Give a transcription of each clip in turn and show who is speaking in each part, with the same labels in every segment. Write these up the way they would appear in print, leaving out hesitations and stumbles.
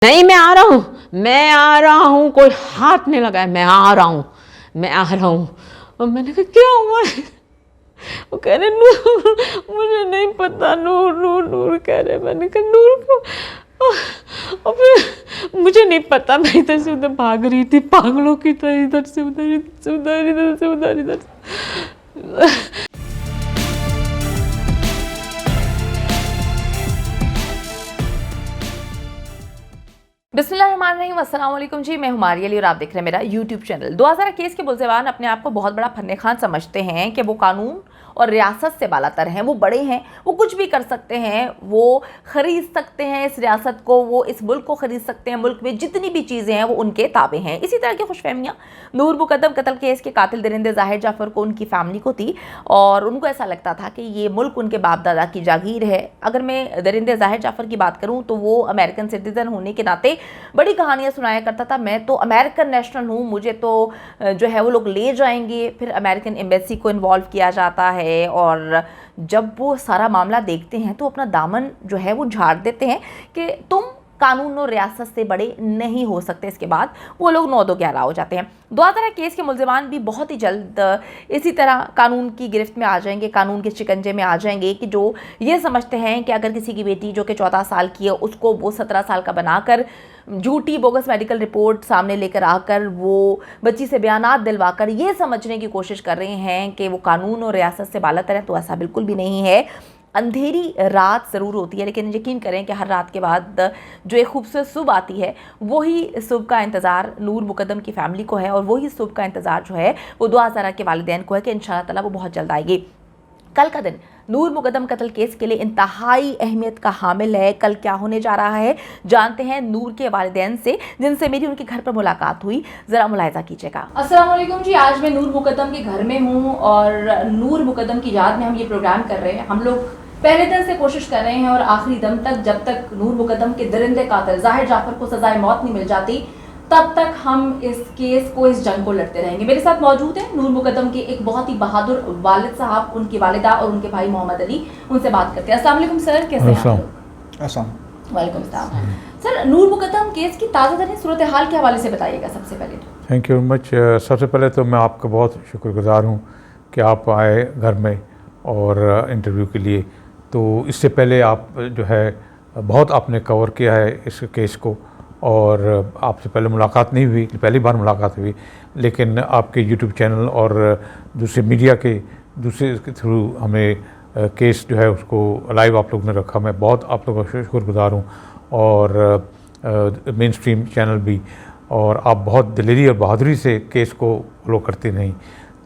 Speaker 1: नहीं, मैं आ रहा हूँ, मैं आ रहा हूँ, कोई हाथ नहीं लगाया, मैं आ रहा हूँ, मैं आ रहा हूँ। और मैंने कहा क्या हुआ? वो कह रहे नूर, मुझे नहीं पता, नूर नूर नूर कह रहे। मैंने कहा नूर को, और फिर मुझे नहीं पता, मैं इधर से उधर भाग रही थी पागलों की तरह, इधर से उधर, इधर से उधर, इधर से उधर, इधर से।
Speaker 2: बिस्मिल्लाहिर्रहमानिर्रहीम, अस्सलाम वालेकुम जी। मैं हुमारी अली और आप देख रहे हैं मेरा यूट्यूब चैनल। 2000 केस के मुलज़िमान अपने आप को बहुत बड़ा फन्ने खान समझते हैं कि वो कानून और रियासत से बालातर हैं, वो बड़े हैं, वो कुछ भी कर सकते हैं, वो ख़रीद सकते हैं इस रियासत को, वो इस मुल्क को ख़रीद सकते हैं, मुल्क में जितनी भी चीज़ें हैं वो उनके ताबे हैं। इसी तरह की खुशफहमियाँ नूर मुकद्दम कत्ल केस के कातिल दरिंदे ज़ाहिर जाफ़र को, उनकी फ़ैमिली को थी, और उनको ऐसा लगता था कि ये मुल्क उनके बाप दादा की जागीर है। अगर मैं दरिंदे ज़ाहिर जाफ़र की बात करूँ तो वो अमेरिकन सिटीज़न होने के नाते बड़ी कहानियाँ सुनाया करता था, मैं तो अमेरिकन नेशनल हूँ, मुझे तो जो है वो लोग ले जाएंगे। फिर अमेरिकन एम्बेसी को इन्वॉल्व किया जाता है, और जब वो सारा मामला देखते हैं तो अपना दामन जो है वो झाड़ देते हैं कि तुम कानून और रियासत से बड़े नहीं हो सकते। इसके बाद वो लोग 9-2-11 हो जाते हैं। 2000 केस के मुलज़िमान भी बहुत ही जल्द इसी तरह कानून की गिरफ्त में आ जाएंगे, कानून के शिकंजे में आ जाएंगे, कि जो ये समझते हैं कि अगर किसी की बेटी जो कि 14 साल की है उसको वो 17 साल का बनाकर झूठी बोगस मेडिकल रिपोर्ट सामने लेकर आकर वो बच्ची से बयानात दिलवाकर ये समझने की कोशिश कर रहे हैं कि वो कानून और रियासत से बालातर है, तो ऐसा बिल्कुल भी नहीं है। अंधेरी रात ज़रूर होती है, लेकिन यकीन करें कि हर रात के बाद जो एक खूबसूरत सुबह आती है, वही सुबह का इंतज़ार नूर मुकद्दम की फ़ैमिली को है, और वही सुबह का इंतज़ार जो है वो दुआ ज़रा के वालिदैन को है कि इंशाअल्लाह ताला वो बहुत जल्द आएगी। कल का दिन नूर मुकद्दम कत्ल केस के लिए इंतहाई अहमियत का हामिल है। कल क्या होने जा रहा है जानते हैं नूर के वालिदैन से, जिनसे मेरी उनके घर पर मुलाकात हुई। ज़रा मुलाहिज़ा कीजिएगा। अस्सलाम वालेकुम जी, आज मैं नूर मुकद्दम के घर में हूँ और नूर मुकद्दम की याद में हम ये प्रोग्राम कर रहे हैं। हम लोग पहले दिन से कोशिश कर रहे हैं और आखिरी दम तक, जब तक नूर मुकद्दम के दरिंदे कातिल ज़ाहिर जाफ़र को सज़ाए मौत नहीं मिल जाती, तब तक हम इस केस को, इस जंग को लड़ते रहेंगे। मेरे साथ मौजूद हैं नूर मुकद्दम के एक बहुत ही बहादुर वालिद साहब, उनकी वालिदा और उनके भाई मोहम्मद अली। उनसे बात करते हैं। अस्सलाम वालेकुम सर, कैसे हैं आप? वालेकुम सलाम। सर, नूर मुकद्दम केस की ताज़ा तरीन सूरत हाल के हवाले से बताइएगा सबसे पहले तो।
Speaker 3: Thank you very much. सबसे पहले तो मैं आपका बहुत शुक्रगुजार हूँ कि आप आए घर में और इंटरव्यू के लिए। तो इससे पहले आप जो है बहुत आपने कवर किया है इस केस को, और आपसे पहले मुलाकात नहीं हुई, पहली बार मुलाकात हुई, लेकिन आपके यूट्यूब चैनल और दूसरे मीडिया के दूसरे के थ्रू हमें केस जो है उसको लाइव आप लोग ने रखा। मैं बहुत आप लोगों का शुक्रगुजार हूँ, और मेन स्ट्रीम चैनल भी, और आप बहुत दिलेरी और बहादुरी से केस को फॉलो करते नहीं।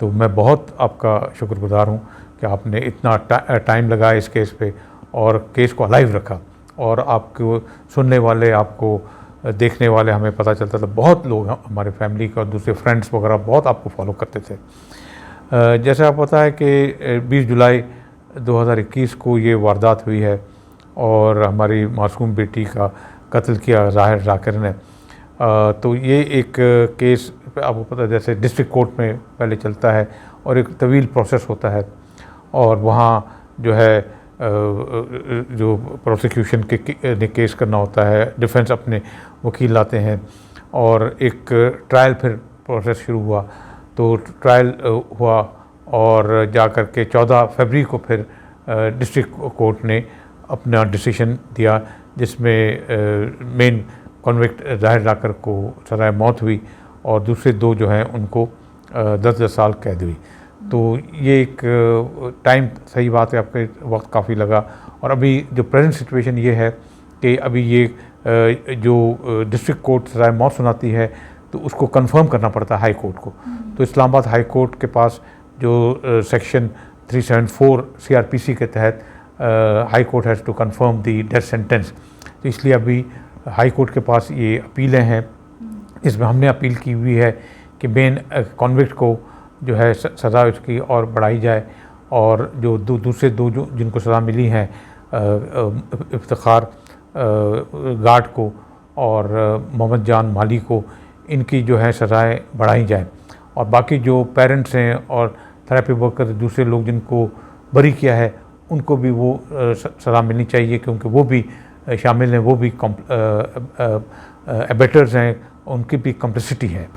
Speaker 3: तो मैं बहुत आपका शुक्रगुजार हूँ कि आपने इतना टाइम लगाया इस केस पे और केस को लाइव रखा, और आपको सुनने वाले, आपको देखने वाले, हमें पता चलता था बहुत लोग हमारे फैमिली का और दूसरे फ्रेंड्स वगैरह बहुत आपको फॉलो करते थे। जैसे आप पता है कि 20 जुलाई 2021 को ये वारदात हुई है और हमारी मासूम बेटी का कत्ल किया ज़ाहिर जाकिर ने। तो ये एक केस आपको पता है जैसे डिस्ट्रिक्ट कोर्ट में पहले चलता है और एक तवील प्रोसेस होता है, और वहाँ जो है जो प्रोसिक्यूशन ने केस करना होता है, डिफेंस अपने वकील लाते हैं, और एक ट्रायल फिर प्रोसेस शुरू हुआ। तो ट्रायल हुआ और जा कर के 14 फरवरी को फिर डिस्ट्रिक्ट कोर्ट ने अपना डिसीजन दिया, जिसमें मेन कॉन्विक्ट ज़ाहिर जाकिर को सज़ाए मौत हुई और दूसरे 2 जो हैं उनको 10-10 साल कैद हुई। तो ये एक टाइम, सही बात है, आपके वक्त काफ़ी लगा। और अभी जो प्रेजेंट सिचुएशन ये है कि अभी ये जो डिस्ट्रिक्ट कोर्ट सज़ाए मौत सुनाती है तो उसको कंफर्म करना पड़ता है हाई कोर्ट को। तो इस्लामाबाद हाई कोर्ट के पास जो सेक्शन 374 CRPC के तहत high court has to confirm the death sentence. तो इसलिए अभी हाई कोर्ट के पास ये अपीलें हैं, इसमें हमने अपील की हुई है कि मेन कॉन्विक्ट को जो है सज़ा उसकी और बढ़ाई जाए, और जो दूसरे 2 जो जिनको सज़ा मिली हैं, इफ्तिखार गार्ड को और मोहम्मद जान माली को, इनकी जो है सज़ाएँ बढ़ाई जाएँ। और बाकी जो पेरेंट्स हैं और थेरेपी वर्कर, दूसरे लोग जिनको बरी किया है, उनको भी वो सज़ा मिलनी चाहिए, क्योंकि वो भी शामिल हैं, वो भी एबेटर्स हैं, उनकी भी कम्प्लिसिटी है।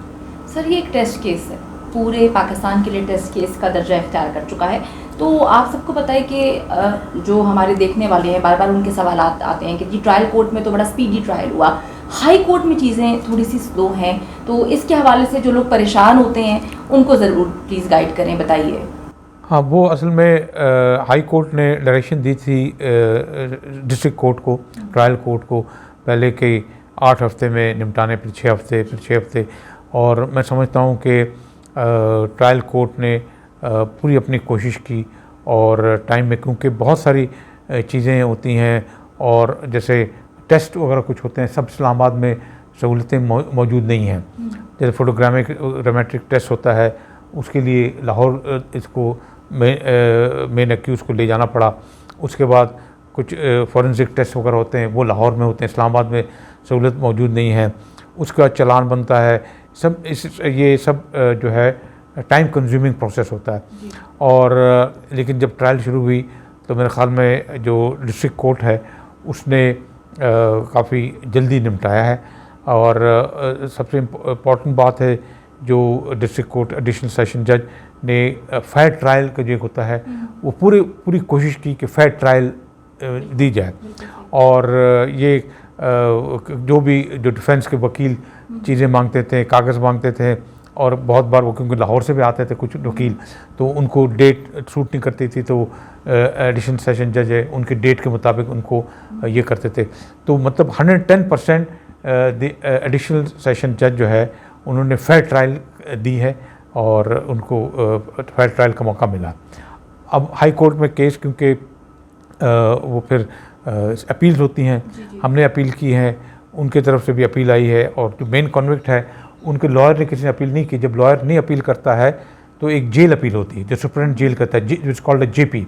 Speaker 2: सर ये एक टेस्ट केस है, पूरे पाकिस्तान के लिए टेस्ट केस का दर्जा इख्तियार कर चुका है। तो आप सबको पता है कि जो हमारे देखने वाले हैं बार बार उनके सवाल आते हैं कि जी ट्रायल कोर्ट में तो बड़ा स्पीडी ट्रायल हुआ, हाई कोर्ट में चीज़ें थोड़ी सी स्लो हैं, तो इसके हवाले से जो लोग परेशान होते हैं उनको ज़रूर प्लीज़ गाइड करें, बताइए।
Speaker 3: हाँ, वो असल में हाई कोर्ट ने डायरेक्शन दी थी डिस्ट्रिक्ट कोर्ट को, ट्रायल कोर्ट को, पहले के 8 हफ्ते में निपटाने, फिर 6 हफ्ते, फिर 6 हफ्ते। और मैं समझता हूँ कि ट्रायल कोर्ट ने पूरी अपनी कोशिश की और टाइम में, क्योंकि बहुत सारी चीज़ें होती हैं और जैसे टेस्ट वगैरह कुछ होते हैं, सब इस्लामाबाद में सहूलतें मौजूद नहीं हैं। जैसे फोटोग्रामेट्रिक टेस्ट होता है, उसके लिए लाहौर इसको मेन एक्यूज़ को ले जाना पड़ा। उसके बाद कुछ फॉरेंसिक टेस्ट वगैरह होते हैं, वो लाहौर में होते हैं, इस्लामाबाद में सहूलत मौजूद नहीं है। उसके बाद चालान बनता है, सब ये सब जो है टाइम कंज्यूमिंग प्रोसेस होता है। और लेकिन जब ट्रायल शुरू हुई तो मेरे ख़्याल में जो डिस्ट्रिक्ट कोर्ट है उसने काफ़ी जल्दी निपटाया है। और सबसे इम्पॉर्टेंट बात है, जो डिस्ट्रिक्ट कोर्ट एडिशनल सेशन जज ने फेयर ट्रायल का जो होता है वो पूरी कोशिश की कि फेयर ट्रायल दी जाए। और ये जो डिफेंस के वकील चीज़ें मांगते थे, कागज़ मांगते थे, और बहुत बार वो क्योंकि लाहौर से भी आते थे कुछ वकील, तो उनको डेट सूट नहीं करती थी, तो एडिशनल सेशन जज है उनके डेट के मुताबिक उनको ये करते थे। तो मतलब 110% एडिशनल सेशन जज जो है उन्होंने फेयर ट्रायल दी है और उनको फेयर ट्रायल का मौका मिला। अब हाई कोर्ट में केस, क्योंकि वो फिर अपील्स होती हैं, हमने अपील की है, उनके तरफ से भी अपील आई है, और जो मेन कॉन्विक्ट है उनके लॉयर ने किसी ने अपील नहीं की। जब लॉयर नहीं अपील करता है तो एक जेल अपील होती है, जो सुप्रीम जेल करता है, जिस कॉल्ड है JP।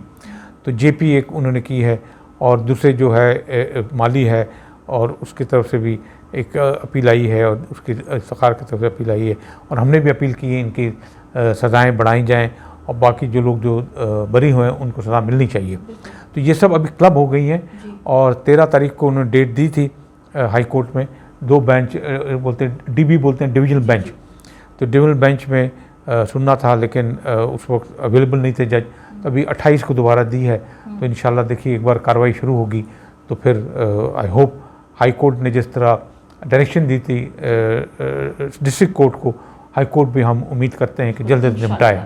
Speaker 3: तो JP एक उन्होंने की है, और दूसरे जो है माली है, और उसकी तरफ से भी एक अपील आई है, और उसकी सरकार की तरफ से अपील आई है, और हमने भी अपील की है इनकी सज़ाएँ बढ़ाई जाएँ, और बाकी जो लोग जो बरी हुए हैं उनको सज़ा मिलनी चाहिए। तो ये सब अभी क्लब हो गई हैं, और 13 तारीख को उन्होंने डेट दी थी हाई कोर्ट में। 2 बेंच बोलते हैं, DB बोलते हैं, डिविजनल बेंच। तो डिविजनल बेंच में सुनना था, लेकिन उस वक्त अवेलेबल नहीं थे जज, तो अभी 28 को दोबारा दी है। तो इंशाल्लाह देखिए एक बार कार्रवाई शुरू होगी तो फिर आई होप हाई कोर्ट ने जिस तरह डायरेक्शन दी थी डिस्ट्रिक्ट कोर्ट को, हाई कोर्ट भी हम उम्मीद करते हैं कि जल्द निपटाए।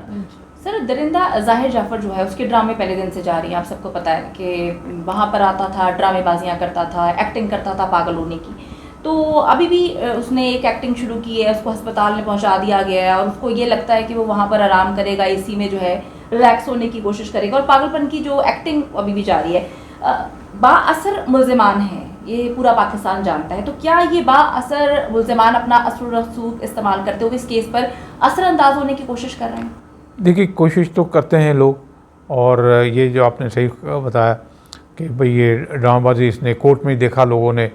Speaker 2: सर दरिंदा ज़ाहिर जाफ़र जो है उसके ड्रामे पहले दिन से जारी हैं, आप सबको पता है कि वहाँ पर आता था, ड्रामेबाजियाँ करता था, एक्टिंग करता था पागल होने की। तो अभी भी उसने एक एक्टिंग शुरू की है, उसको अस्पताल में पहुँचा दिया गया है, और उसको ये लगता है कि वो वहाँ पर आराम करेगा, AC में जो है रिलैक्स होने की कोशिश करेगा, और पागलपन की जो एक्टिंग अभी भी जारी है। बाअसर मुल्ज़िमान हैं, ये पूरा पाकिस्तान जानता है, तो क्या ये बाअसर मुल्ज़िमान अपना असर रसूख इस्तेमाल करते हुए इस केस पर असरअंदाज होने की कोशिश कर रहे हैं?
Speaker 3: देखिए, कोशिश तो करते हैं लोग, और ये जो आपने सही बताया कि भाई ये ड्रामाबाजी इसने कोर्ट में ही देखा लोगों ने,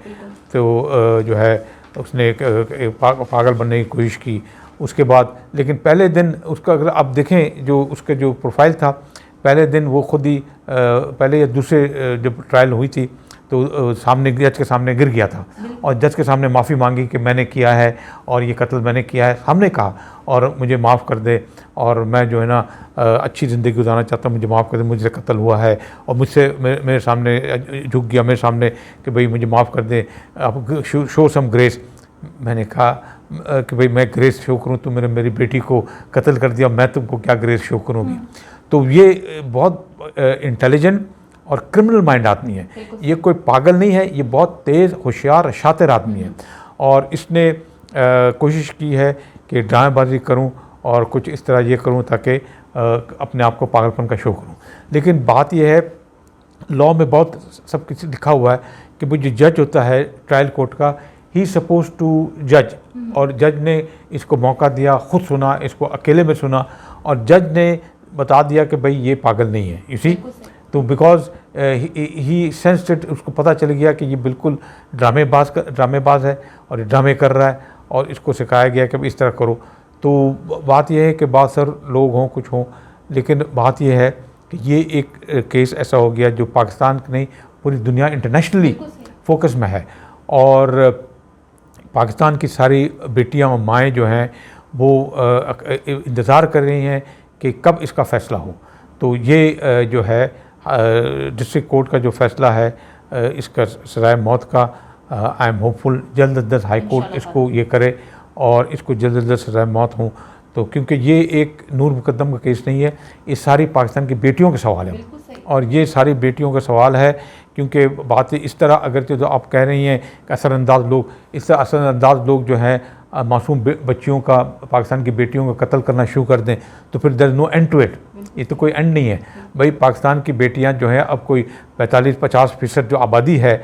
Speaker 3: तो जो है उसने पागल बनने की कोशिश की। उसके बाद लेकिन पहले दिन उसका अगर आप देखें, जो उसका जो प्रोफाइल था, पहले दिन वो खुद ही पहले या दूसरे जब ट्रायल हुई थी तो सामने जज के सामने गिर गया था, और जज के सामने माफ़ी मांगी कि मैंने किया है और ये कत्ल मैंने किया है, हमने कहा, और मुझे माफ़ कर दे, और मैं जो है ना अच्छी ज़िंदगी गुजारना चाहता हूँ, मुझे माफ़ कर दे, मुझसे कत्ल हुआ है, और मुझसे मेरे सामने झुक गया मेरे सामने कि भाई मुझे माफ़ कर दे, आप शो सम ग्रेस। मैंने कहा कि भाई मैं ग्रेस शो करूँ, तो मेरी बेटी को कत्ल कर दिया, मैं तुमको क्या ग्रेस शो करूँगी। तो ये बहुत इंटेलिजेंट और क्रिमिनल माइंड आदमी है, ये कोई पागल नहीं है, ये बहुत तेज़ होशियार शातिर आदमी है, और इसने कोशिश की है कि ड्रामेबाजी करूं और कुछ इस तरह ये करूं ताकि अपने आप को पागलपन का शो करूं। लेकिन बात यह है, लॉ में बहुत सब कुछ लिखा हुआ है कि वो जो जज होता है ट्रायल कोर्ट का, ही सपोज टू जज, और जज ने इसको मौका दिया, खुद सुना, इसको अकेले में सुना, और जज ने बता दिया कि भाई ये पागल नहीं है, इसी तो बिकॉज ही सेंस्ड, उसको पता चल गया कि ये बिल्कुल ड्रामेबाज है और ड्रामे कर रहा है, और इसको सिखाया गया कि इस तरह करो। तो बात यह है कि बहुत सारे लोग हों, कुछ हों, लेकिन बात यह है कि ये एक केस ऐसा हो गया जो पाकिस्तान की नहीं, पूरी दुनिया इंटरनेशनली फोकस में है। और पाकिस्तान की सारी बेटियां और माएँ जो हैं वो इंतज़ार कर रही हैं कि कब इसका फ़ैसला हो। तो ये जो है डिस्ट्रिक्ट कोर्ट का जो फ़ैसला है इसका सज़ाए मौत का, आई एम होपफुल जल्द अज जल्द हाई कोर्ट इसको ये करे और इसको जल्द अज जल्द सज़ाए मौत हो। तो क्योंकि ये एक नूर मुकद्दम का केस नहीं है, ये सारी पाकिस्तान की बेटियों के सवाल है और ये सारी बेटियों का सवाल है। क्योंकि बात इस तरह अगर जो आप कह रही हैं कि असरअंदाज लोग, इस तरह असरअंदाज लोग जो हैं मासूम बच्चियों का, पाकिस्तान की बेटियों का कत्ल करना शुरू कर दें तो फिर there is no end to it. ये तो कोई एंड नहीं है भाई। पाकिस्तान की बेटियां जो हैं अब कोई 45-50% जो आबादी है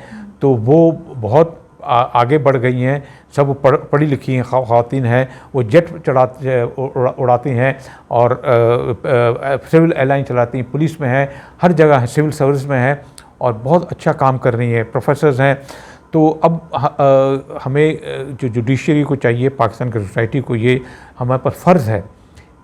Speaker 3: तो वो बहुत आगे बढ़ गई हैं, सब पढ़ी लिखी हैं ख़वातीन हैं, वो जेट उड़ाती हैं और सिविल एयरलाइन चलाती हैं, पुलिस में हैं, हर जगह है, सिविल सर्विस में हैं और बहुत अच्छा काम कर रही हैं, प्रोफेसर्स हैं। तो अब हमें जो जुडिशरी को चाहिए, पाकिस्तान की सोसाइटी को, ये हमारे पर फ़र्ज़ है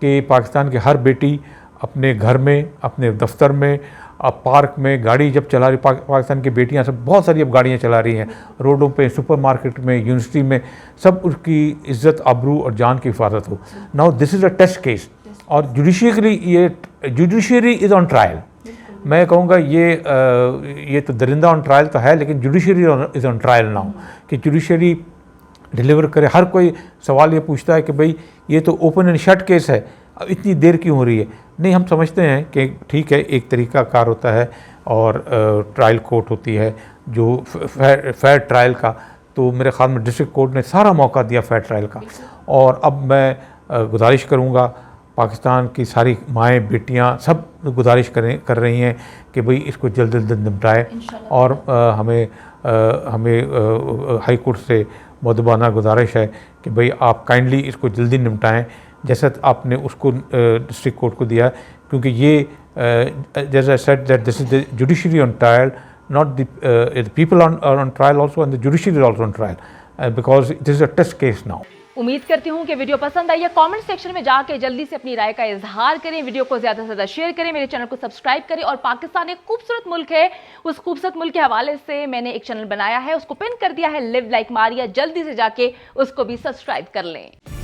Speaker 3: कि पाकिस्तान की हर बेटी अपने घर में, अपने दफ्तर में, पार्क में गाड़ी जब चला रही, पाकिस्तान की बेटियां सब बहुत सारी अब गाड़ियां चला रही हैं, रोडों पे, सुपरमार्केट में, यूनिवर्सिटी में, सब उसकी इज़्ज़त, आबरू और जान की हिफाजत हो। Now this is a test case और जुडिशरी इज़ ऑन ट्रायल। मैं कहूँगा ये तो दरिंदा ऑन ट्रायल तो है, लेकिन judiciary is on trial now कि जुडिशरी डिलीवर करे। हर कोई सवाल ये पूछता है कि भाई ये तो ओपन एंड शट केस है, अब इतनी देर क्यों हो रही है। नहीं, हम समझते हैं कि ठीक है, एक तरीका कार होता है और ट्रायल कोर्ट होती है जो फेयर ट्रायल का। तो मेरे ख्याल में डिस्ट्रिक्ट कोर्ट ने सारा मौका दिया फेयर ट्रायल का। और अब मैं गुजारिश करूँगा, पाकिस्तान की सारी माएँ, बेटियाँ सब गुजारिश कर रही हैं कि भाई इसको जल्द से जल्द निपटाए और हमें हाई कोर्ट से मुअद्दबाना गुजारिश है कि भाई आप काइंडली इसको जल्दी निपटाएं जैसा आपने उसको डिस्ट्रिक्ट कोर्ट को दिया। क्योंकि ये जैसा said that this is the judiciary on trial, not the people are on trial also and the judiciary is also on trial because this is a test case now.
Speaker 2: उम्मीद करती हूँ कि video पसंद आई है। कमेंट सेक्शन में जाके जल्दी से अपनी राय का इजहार करें, वीडियो को ज्यादा से ज्यादा शेयर करें, मेरे चैनल को सब्सक्राइब करें। और पाकिस्तान एक खूबसूरत मुल्क है, उस खूबसूरत मुल्क के हवाले से मैंने एक चैनल बनाया है, उसको पिन कर दिया है, लिव लाइक मारिया, जल्दी से जाके उसको भी सब्सक्राइब कर लें।